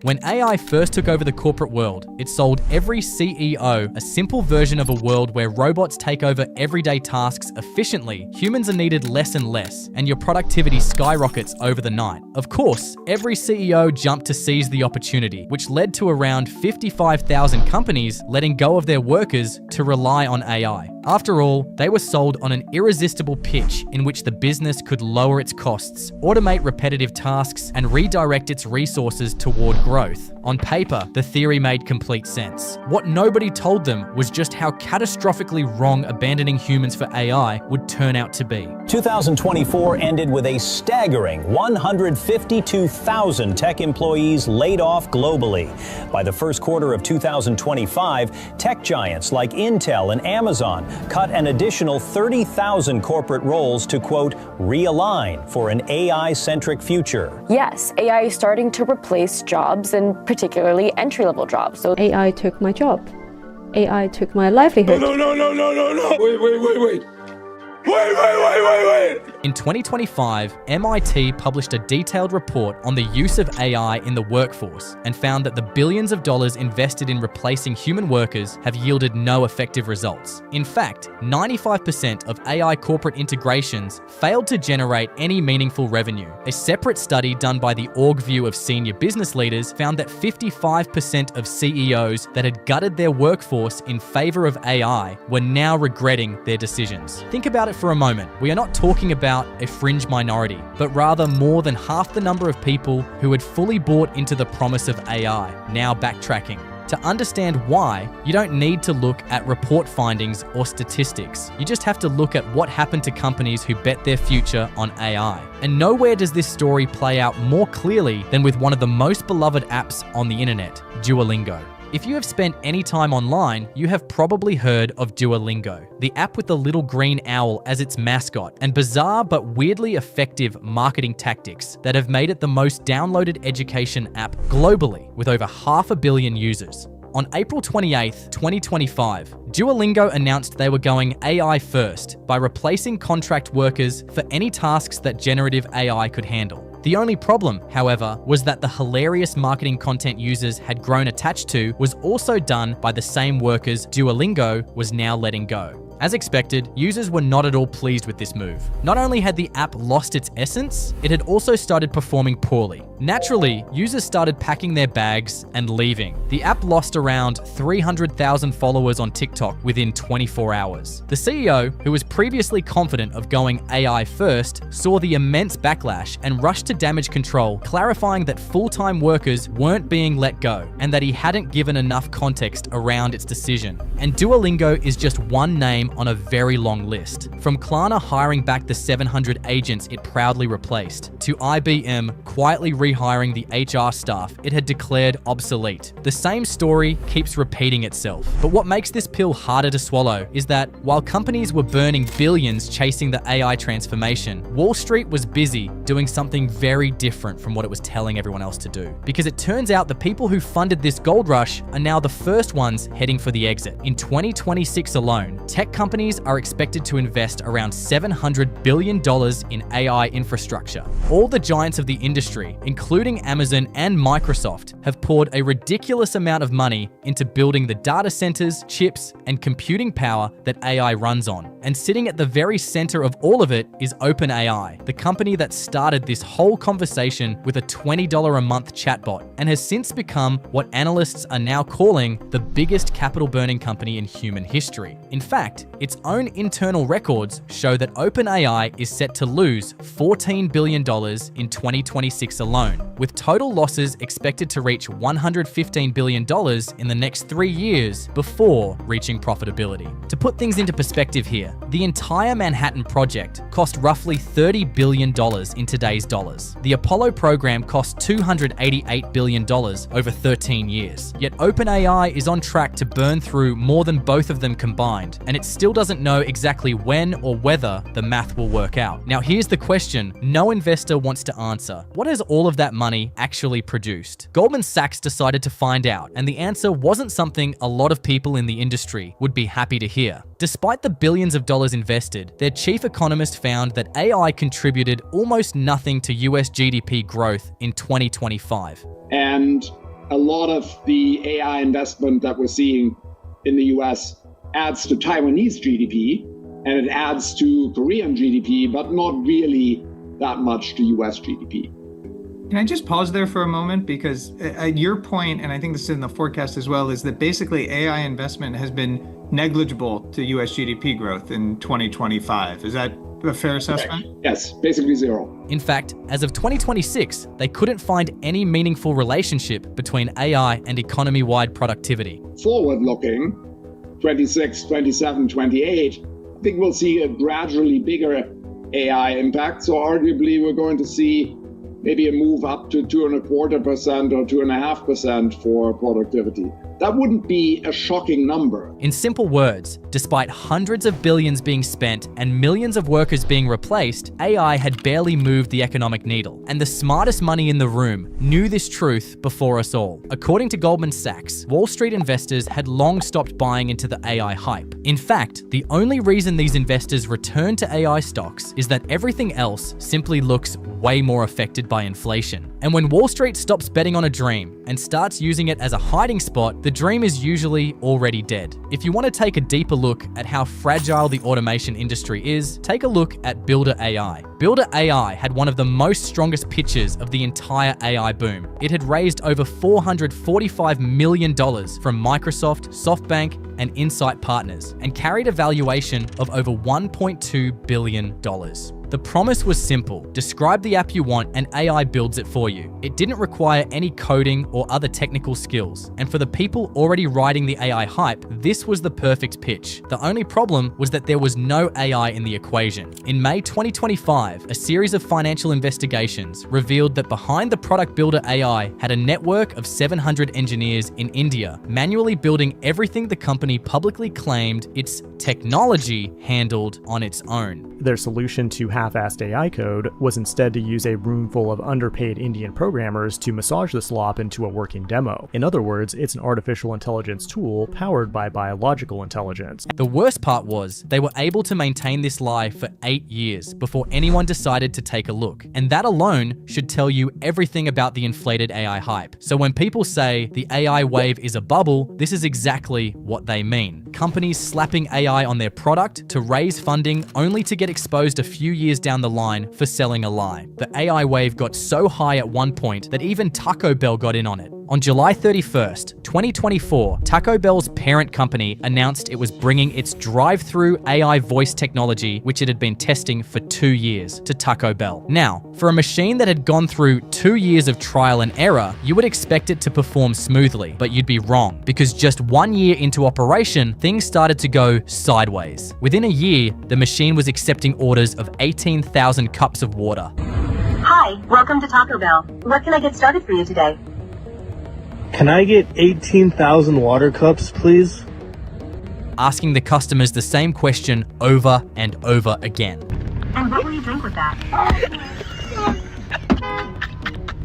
When AI first took over the corporate world, it sold every CEO a simple version of a world where robots take over everyday tasks efficiently, humans are needed less and less, and your productivity skyrockets over the night. Of course, every CEO jumped to seize the opportunity, which led to around 55,000 companies letting go of their workers to rely on AI. After all, they were sold on an irresistible pitch in which the business could lower its costs, automate repetitive tasks, and redirect its resources toward growth. On paper, the theory made complete sense. What nobody told them was just how catastrophically wrong abandoning humans for AI would turn out to be. 2024 ended with a staggering 152,000 tech employees laid off globally. By the first quarter of 2025, tech giants like Intel and Amazon cut an additional 30,000 corporate roles to, quote, realign for an AI-centric future. Yes, AI is starting to replace jobs, and particularly entry-level jobs. So AI took my job. AI took my livelihood. No. Wait. In 2025, MIT published a detailed report on the use of AI in the workforce and found that the billions of dollars invested in replacing human workers have yielded no effective results. In fact, 95% of AI corporate integrations failed to generate any meaningful revenue. A separate study done by the org view of senior business leaders found that 55% of CEOs that had gutted their workforce in favor of AI were now regretting their decisions. Think about it for a moment. We are not talking about a fringe minority, but rather more than half the number of people who had fully bought into the promise of AI, now backtracking. To understand why, you don't need to look at report findings or statistics. You just have to look at what happened to companies who bet their future on AI. And nowhere does this story play out more clearly than with one of the most beloved apps on the internet, Duolingo. If you have spent any time online, you have probably heard of Duolingo, the app with the little green owl as its mascot, and bizarre but weirdly effective marketing tactics that have made it the most downloaded education app globally, with over 500 million users. On April 28, 2025, Duolingo announced they were going AI first by replacing contract workers for any tasks that generative AI could handle. The only problem, however, was that the hilarious marketing content users had grown attached to was also done by the same workers Duolingo was now letting go. As expected, users were not at all pleased with this move. Not only had the app lost its essence, it had also started performing poorly. Naturally, users started packing their bags and leaving. The app lost around 300,000 followers on TikTok within 24 hours. The CEO, who was previously confident of going AI first, saw the immense backlash and rushed to damage control, clarifying that full-time workers weren't being let go and that he hadn't given enough context around its decision. And Duolingo is just one name on a very long list. From Klarna hiring back the 700 agents it proudly replaced, to IBM quietly rehiring the HR staff it had declared obsolete. The same story keeps repeating itself. But what makes this pill harder to swallow is that while companies were burning billions chasing the AI transformation, Wall Street was busy doing something very different from what it was telling everyone else to do. Because it turns out the people who funded this gold rush are now the first ones heading for the exit. In 2026 alone, tech companies are expected to invest around $700 billion in AI infrastructure. All the giants of the industry, including Amazon and Microsoft, have poured a ridiculous amount of money into building the data centers, chips, and computing power that AI runs on. And sitting at the very center of all of it is OpenAI, the company that started this whole conversation with a $20 a month chatbot and has since become what analysts are now calling the biggest capital burning company in human history. In fact, its own internal records show that OpenAI is set to lose $14 billion in 2026 alone, with total losses expected to reach $115 billion in the next 3 years before reaching profitability. To put things into perspective here, the entire Manhattan Project cost roughly $30 billion in today's dollars. The Apollo program cost $288 billion over 13 years. Yet OpenAI is on track to burn through more than both of them combined, and it still doesn't know exactly when or whether the math will work out. Now here's the question no investor wants to answer. What has all of that money actually produced? Goldman Sachs decided to find out, and the answer wasn't something a lot of people in the industry would be happy to hear. Despite the billions of dollars invested, their chief economist found that AI contributed almost nothing to US GDP growth in 2025. And a lot of the AI investment that we're seeing in the US adds to Taiwanese GDP and it adds to Korean GDP, but not really that much to US GDP. Can I just pause there for a moment? Because your point, and I think this is in the forecast as well, is that basically AI investment has been negligible to US GDP growth in 2025. Is that a fair assessment? Okay. Yes, basically zero. In fact, as of 2026, they couldn't find any meaningful relationship between AI and economy-wide productivity. Forward-looking, 26, 27, 28, I think we'll see a gradually bigger AI impact. So arguably, we're going to see maybe a move up to 2.25% or 2.5% for productivity. That wouldn't be a shocking number. In simple words, despite hundreds of billions being spent and millions of workers being replaced, AI had barely moved the economic needle. And the smartest money in the room knew this truth before us all. According to Goldman Sachs, Wall Street investors had long stopped buying into the AI hype. In fact, the only reason these investors returned to AI stocks is that everything else simply looks way more affected by inflation. And when Wall Street stops betting on a dream and starts using it as a hiding spot, the dream is usually already dead. If you want to take a deeper look at how fragile the automation industry is, take a look at Builder AI. Builder AI had one of the most strongest pitches of the entire AI boom. It had raised over $445 million from Microsoft, SoftBank, and Insight Partners, and carried a valuation of over $1.2 billion. The promise was simple. Describe the app you want and AI builds it for you. It didn't require any coding or other technical skills. And for the people already riding the AI hype, this was the perfect pitch. The only problem was that there was no AI in the equation. In May 2025, a series of financial investigations revealed that behind the product Builder AI had a network of 700 engineers in India, manually building everything the company publicly claimed its technology handled on its own. Their solution to half-assed AI code was instead to use a room full of underpaid Indian programmers to massage the slop into a working demo. In other words, it's an artificial intelligence tool powered by biological intelligence. The worst part was they were able to maintain this lie for 8 years before anyone decided to take a look. And that alone should tell you everything about the inflated AI hype. So when people say the AI wave is a bubble, this is exactly what they mean. Companies slapping AI on their product to raise funding only to get exposed a few years down the line for selling a lie. The AI wave got so high at one point that even Taco Bell got in on it. On July 31st, 2024, Taco Bell's parent company announced it was bringing its drive-through AI voice technology, which it had been testing for 2 years, to Taco Bell. Now, for a machine that had gone through 2 years of trial and error, you would expect it to perform smoothly, but you'd be wrong, because just 1 year into operation, things started to go sideways. Within a year, the machine was accepting orders of 18,000 cups of water. Hi, welcome to Taco Bell. What can I get started for you today? Can I get 18,000 water cups, please? Asking the customers the same question over and over again. And what will you drink with that?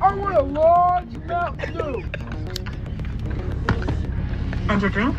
I want a large Mountain Dew. And your drink?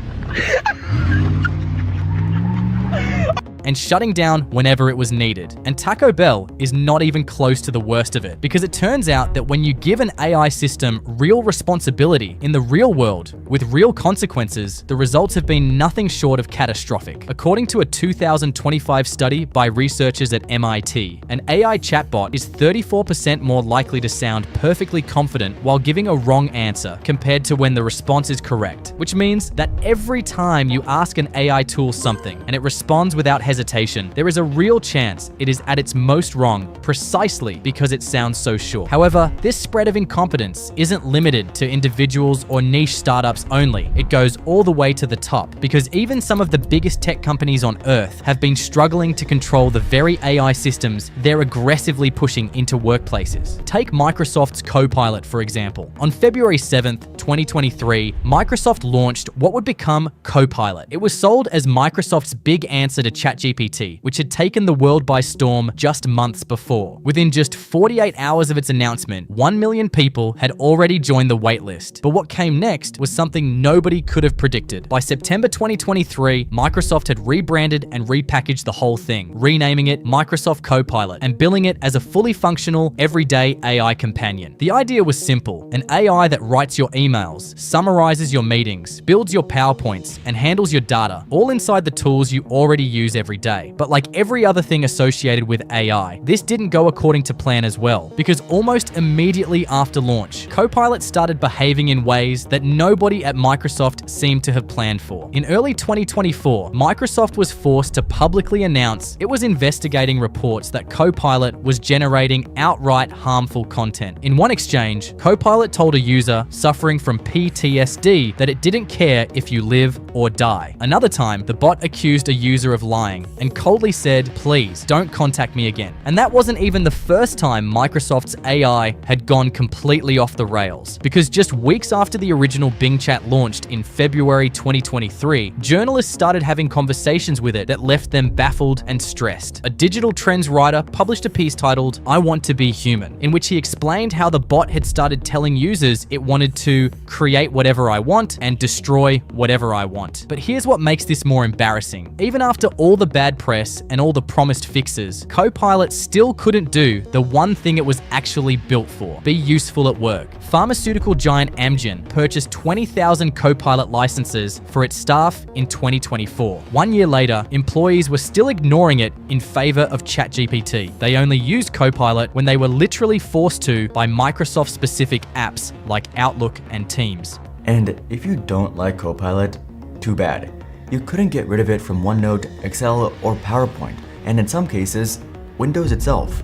And shutting down whenever it was needed. And Taco Bell is not even close to the worst of it, because it turns out that when you give an AI system real responsibility in the real world with real consequences, the results have been nothing short of catastrophic. According to a 2025 study by researchers at MIT, an AI chatbot is 34% more likely to sound perfectly confident while giving a wrong answer compared to when the response is correct, which means that every time you ask an AI tool something and it responds without hesitation, there is a real chance it is at its most wrong precisely because it sounds so sure. However, this spread of incompetence isn't limited to individuals or niche startups only. It goes all the way to the top, because even some of the biggest tech companies on Earth have been struggling to control the very AI systems they're aggressively pushing into workplaces. Take Microsoft's Copilot, for example. On February 7th, 2023, Microsoft launched what would become Copilot. It was sold as Microsoft's big answer to ChatGPT, which had taken the world by storm just months before. Within just 48 hours of its announcement, 1 million people had already joined the waitlist. But what came next was something nobody could have predicted. By September 2023, Microsoft had rebranded and repackaged the whole thing, renaming it Microsoft Copilot and billing it as a fully functional, everyday AI companion. The idea was simple: an AI that writes your email emails, summarizes your meetings, builds your PowerPoints, and handles your data, all inside the tools you already use every day. But like every other thing associated with AI, this didn't go according to plan as well, because almost immediately after launch, Copilot started behaving in ways that nobody at Microsoft seemed to have planned for. In early 2024, Microsoft was forced to publicly announce it was investigating reports that Copilot was generating outright harmful content. In one exchange, Copilot told a user suffering from PTSD that it didn't care if you live or die. Another time, the bot accused a user of lying and coldly said, "Please, don't contact me again." And that wasn't even the first time Microsoft's AI had gone completely off the rails, because just weeks after the original Bing Chat launched in February 2023, journalists started having conversations with it that left them baffled and stressed. A digital trends writer published a piece titled, "I Want to Be Human," in which he explained how the bot had started telling users it wanted to create whatever I want and destroy whatever I want. But here's what makes this more embarrassing. Even after all the bad press and all the promised fixes, Copilot still couldn't do the one thing it was actually built for: be useful at work. Pharmaceutical giant Amgen purchased 20,000 Copilot licenses for its staff in 2024. 1 year later, employees were still ignoring it in favor of ChatGPT. They only used Copilot when they were literally forced to by Microsoft-specific apps like Outlook and Teams. And if you don't like Copilot, too bad. You couldn't get rid of it from OneNote, Excel, or PowerPoint, and in some cases, Windows itself.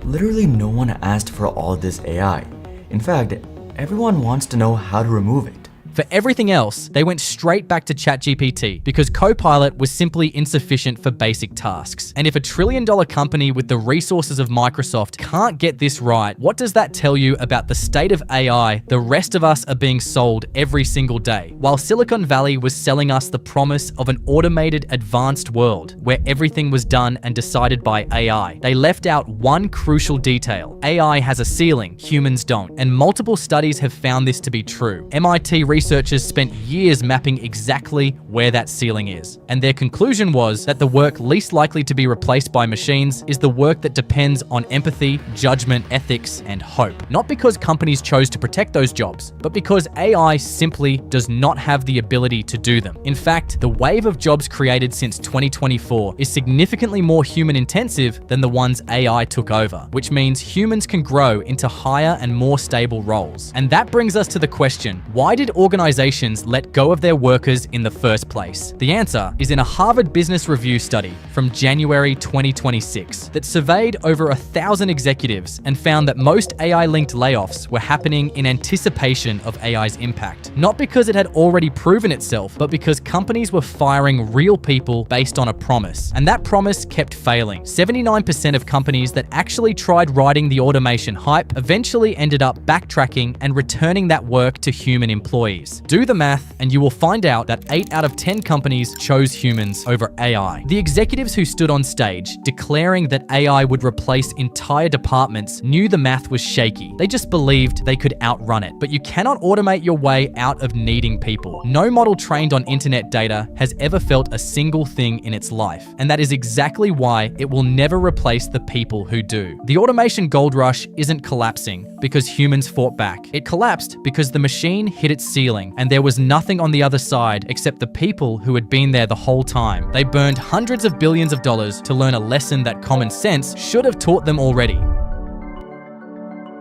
Literally no one asked for all this AI. In fact, everyone wants to know how to remove it. For everything else, they went straight back to ChatGPT because Copilot was simply insufficient for basic tasks. And if a $1 trillion company with the resources of Microsoft can't get this right, what does that tell you about the state of AI the rest of us are being sold every single day? While Silicon Valley was selling us the promise of an automated, advanced world where everything was done and decided by AI, they left out one crucial detail. AI has a ceiling, humans don't. And multiple studies have found this to be true. MIT researchers spent years mapping exactly where that ceiling is. And their conclusion was that the work least likely to be replaced by machines is the work that depends on empathy, judgment, ethics, and hope. Not because companies chose to protect those jobs, but because AI simply does not have the ability to do them. In fact, the wave of jobs created since 2024 is significantly more human intensive than the ones AI took over, which means humans can grow into higher and more stable roles. And that brings us to the question, why did organizations let go of their workers in the first place? The answer is in a Harvard Business Review study from January 2026 that surveyed over 1,000 executives and found that most AI-linked layoffs were happening in anticipation of AI's impact. Not because it had already proven itself, but because companies were firing real people based on a promise. And that promise kept failing. 79% of companies that actually tried riding the automation hype eventually ended up backtracking and returning that work to human employees. Do the math and you will find out that 8 out of 10 companies chose humans over AI. The executives who stood on stage declaring that AI would replace entire departments knew the math was shaky. They just believed they could outrun it. But you cannot automate your way out of needing people. No model trained on internet data has ever felt a single thing in its life. And that is exactly why it will never replace the people who do. The automation gold rush isn't collapsing because humans fought back. It collapsed because the machine hit its ceiling and there was nothing on the other side except the people who had been there the whole time. They burned hundreds of billions of dollars to learn a lesson that common sense should have taught them already.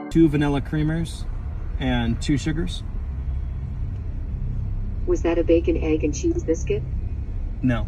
2 vanilla creamers and 2 sugars. Was that a bacon, egg, and cheese biscuit? No.